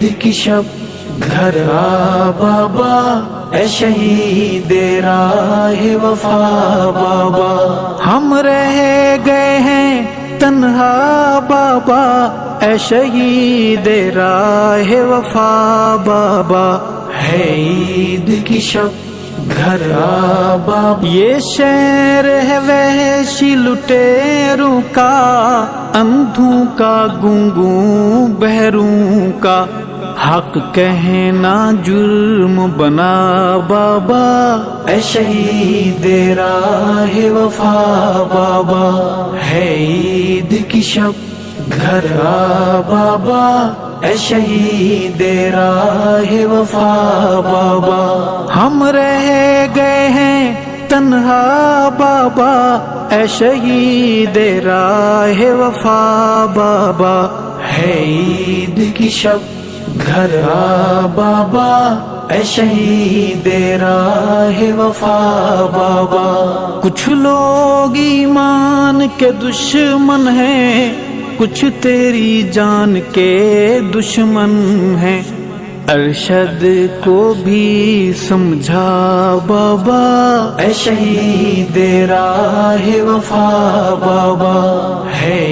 عید کی شب گھر آ بابا، اے شہید راہ وفا بابا، ہم رہ گئے ہیں تنہا بابا، اے شہید راہ وفا بابا، ہے عید کی شب گھر آ بابا۔ یہ شہر ہے وحشی لٹیروں کا، اندھوں کا گنگوں بہروں کا، حق کہنا جرم بنا بابا، اے شہید راہ وفا بابا، ہے عید کی شب گھر آ بابا، اے شہید راہ وفا بابا، ہم رہ گئے ہیں تنہا بابا، اے شہید راہ وفا بابا، ہے عید کی شب گھر آ بابا، اے شہید راہ وفا بابا۔ کچھ لوگ ایمان کے دشمن ہیں، کچھ تیری جان کے دشمن ہیں، ارشد کو بھی سمجھا بابا، اے شہید راہ وفا بابا، ہے